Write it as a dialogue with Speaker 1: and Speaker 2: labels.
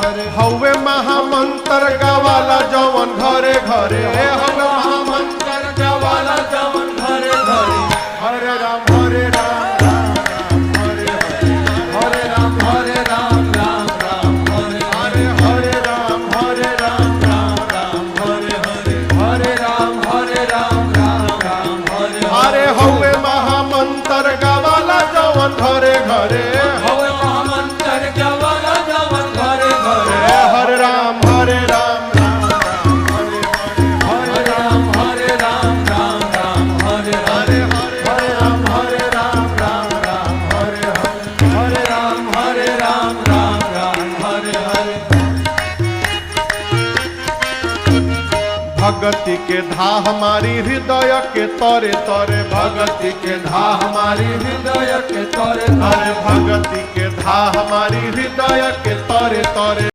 Speaker 1: हवे महामंत्र गावाला जवन घरे घरे हवे महामंत्र गावाला जवन घरे घरे हरे राम हरे राम हरे राम राम राम हरे हरे हरे राम राम राम हरे हरे हरे राम राम हरे हरे हवे महामंत्र गावाला जवन घरे घरे हवे महामंत्र गावाला जवन घरे घरे हरे राम राम हरे राम राम राम हरे हरे हरे राम राम हरे हरे हरे राम राम हरे हरे। भगति के धा हमारी हृदय के तरे तरे भगति के धा हमारी हृदय के तरे तरे भगति के धा हमारी हृदय के तरे तरे